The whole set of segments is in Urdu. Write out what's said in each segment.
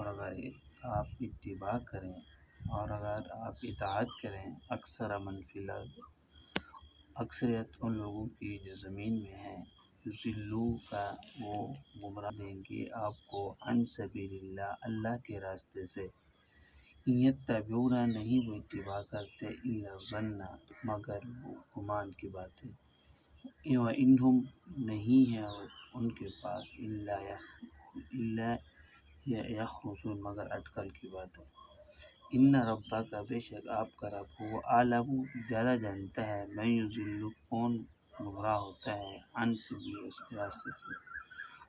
اور اگر آپ اتباع کریں اور اگر آپ اطاعت کریں اکثر من فی الارض، اکثریت ان لوگوں کی جو زمین میں ہیں، یضلو کا وہ گمراہ دیں گے آپ کو عن سبیل اللہ، اللہ کے راستے سے، یتبعون نہیں وہ اتباع کرتے الا الظن مگر وہ گمان کی باتیں، انہم نہیں ہے ان کے پاس الا یخرصون مگر اٹکل کی بات ہے۔ ان ربک کا بے شک آپ کا رب وہ عالم زیادہ جانتا ہے، من یضل کون گمراہ ہوتا ہے عن سبیل اس کے راستے سے،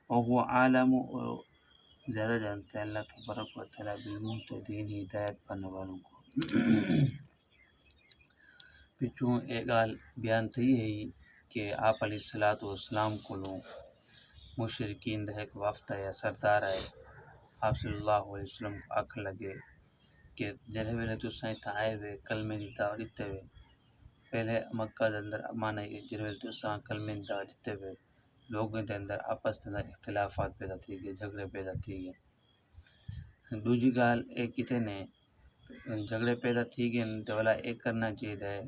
اور وہ عالم اور زیادہ جانتا ہے اللہ تبارک و تعالیٰ بالمہتدین ہدایت پانے والوں کو۔ پچھوں ایک گال بیان تھی ہے کہ آپ علیہ الصلوۃ والسلام کو لوں مشرکین دہ ایک وفد یا سردار آئے آپ صلی اللہ علیہ وسلم کو اکھ لگے کہ جڑے ویلے تو سائیں آئے ہوئے کلمے دی دعوت دیتے ہوئے پہلے مکہ دے اندر امان ہے جڑے ویلے تو سائیں کلمے دی دعوت دیتے ہوئے لوگوں دے اندر آپس دے اندر اختلافات پیدا تھی گئے، جھگڑے پیدا تھی گئے۔ دوسری گال ایک کتے نے جھگڑے پیدا تھی گئے تو والا ایک کرنا چاہیے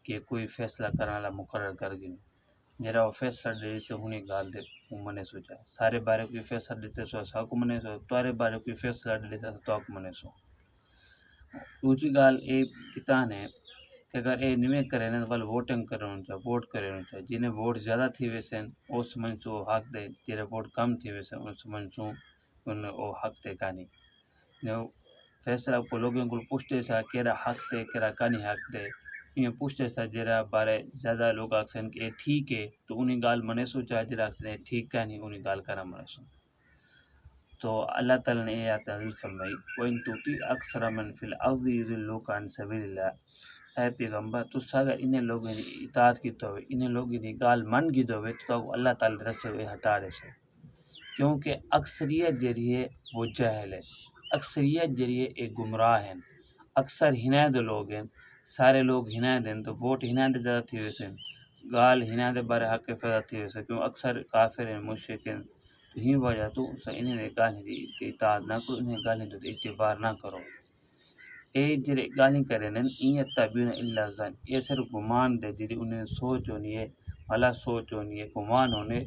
کہ کوئی فیصلہ کرنے والا مقرر کر گئے جرا وہ فیصلہ دے سے ہونی گال دے منے سوچا سارے بارے کوئی فیصلہ دیتے سو ساکو منے سو تارے بارے کوئی فیصلہ دیتے سو تاک منے سو۔ دوسری گال اے کتان ہے کہ اگر اے نمے کرے نا ول ووٹنگ کرنا چاہیے، ووٹ کرنا چاہیے، جنہیں ووٹ زیادہ تھی ویسے اس منسو حق دے، جنہیں ووٹ کم تھی ویسے اس منسو انہیں وہ حق دے کانی جو فیصلہ کو لوگوں کو پوچھتے تھا کیرا حق دے کیرا کانی حق دے، یہ پوچھتے تھا جرا بارے زیادہ لوگ آکسن کہ ٹھیک ہے تو انہیں گال منے سو چاہ جرا آکسن ٹھیک کا نہیں انہیں گال کرنا منے سو۔ تو اللہ تعالیٰ نے یہ آیت نازل فرمائی وَإِن تُطِعْ أَكْثَرَ مَنْ فِي الْأَرْضِ يُضِلُّوكَ عَنْ سَبِيلِ اللَّهِ، اے پیغمبر تو اگر انہیں لوگوں نے اطاعت کی تو انہیں لوگوں نے گال من کی تو اللہ تعالیٰ رسے ہوئے ہٹا دے سے، کیونکہ اکثریت جریے وہ جاہل ہے، اکثریت جریے ایک گمراہ ہیں، اکثر ہنایت لوگ ہیں، سارے لوگ ہنایت ہیں تو ووٹ ہنایت زیادہ تھی ویسے گال ہنایت بارے حق کے پیدا تھی ویسے کیوں اکثر کافر ہیں مشرک ہیں، تو ہی وجہ تو انہیں گالیں دی اطاعت نہ کرو، انہیں گالیں تو اعتبار نہ کرو۔ اے جرے گالیں کریں این یتبعون الا الظن، یہ صرف گمان دے جی انہیں سوچ ہونی ہے بھلا سوچ ہونی ہے گمان ہونے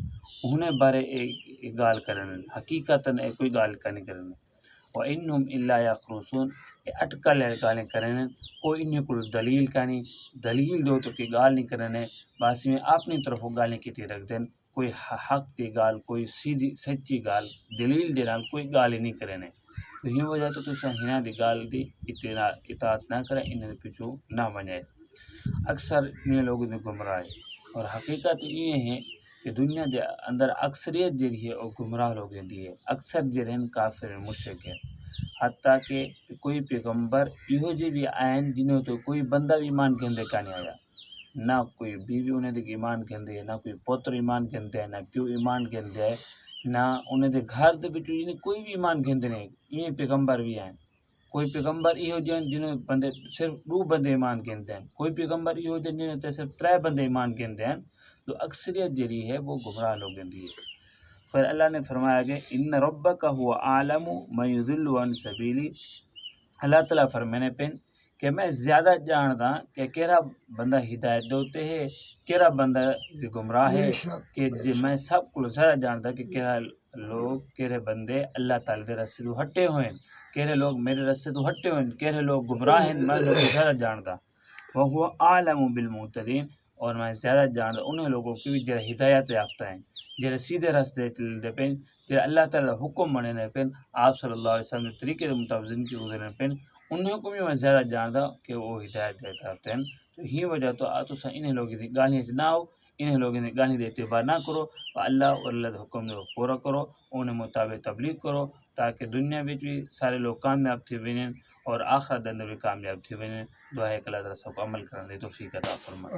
انہیں بارے ایک گال کریں حقیقتاً کوئی گال کا نہیں کریں۔ وَإِنَّهُمْ إِلَّا يَخْرُصُونَ، یہ اٹکل ہے گالیں کریں کوئی انہیں کوئی دلیل کا نہیں، دلیل دو تو کہ گال نہیں کرنے باسی میں اپنی طرف گالیں کیتی رکھ دیں، کوئی حق کی گال کوئی سیدھی سچی گال دلیل دینا کوئی گال ہی نہیں کرنے، تو یہ وجہ تو ہنا دی گال دی اطاعت نہ کریں انہیں پیچھو نہ بنائے۔ اکثر انہیں لوگوں نے گمراہ ہے اور حقیقت یہ ہے کہ دنیا دے اندر اکثریت جڑی ہے وہ گمراہ لوگوں دی ہے، اکثر جڑے ہیں کافر مشرک ہیں، حتیٰ کہ کوئی پیغمبر یہ جی بھی آئین جنہوں تو کوئی بندہ بھی ایمان کہندے کا نہیں آیا، نہ کوئی بیوی انہیں دیکھ ایمان کہندے ہے، نہ کوئی پتر ایمان کہندے ہے، نہ پیو ایمان کہندے ہے، نہ انہیں دے گھر دے بچو انہیں کوئی بھی ایمان کہندے نہیں، یہ پیغمبر بھی ہیں۔ کوئی پیغمبر یہ جو جنہوں بندے صرف 2 بندے ایمان کہندے ہیں، کوئی پیغمبر یہ جو جنہوں صرف 3 بندے ایمان کہندے ہیں، تو اکثریت جڑی ہے وہ گمراہ لوگوں دی ہے۔ پھر اللہ نے فرمایا کہ ان ربک هو اعلم من یضل عن سبیلی، اللہ تعالیٰ فرمانے پہ کہ میں زیادہ جاندا کہ کیرا بندہ ہدایت دوتے ہے کیرا بندہ گمراہ ہے، کہ میں سب کو زیادہ جاندا کہ کیرا لوگ کیرے بندے اللہ تعالیٰ دے رستے تو ہٹے ہوئے ہیں، کیرے لوگ میرے رستے تو ہٹے ہوئے ہیں، کیرے لوگ گمراہ ہیں، میں لوگ زیادہ جاندا۔ وَهُوَ أَعْلَمُ بِالْمُهْتَدِينَ، اور میں زیادہ جاندا انہیں لوگوں کی بھی جو ہدایت یافتہ ہیں، جو سیدھے راستے دے پہ جو اللہ تعالیٰ حکم مننے پہ آپ صلی اللہ علیہ وسلم طریقے کے مطابق زندگی گزرنے پہ انہیں کو بھی میں زیادہ جاندا کہ وہ ہدایت یافتہ ہیں۔ تو ہی وجہ تو آتو انہیں لوگوں کی گالیاں سے نہ ہو، انہیں لوگوں نے گالی دے اعتبار نہ کرو، اللہ اور اللہ کے حکم کو پورا کرو، انہیں مطابق تبلیغ کرو تاکہ دنیا میں بھی سارے لوگ کامیاب تھی بنیں اور آخرت اندر بھی کامیاب تھی بنیں۔ دعا ہے کہ اللہ تعالیٰ سب کو عمل کرنے توفیق عطا فرمائے۔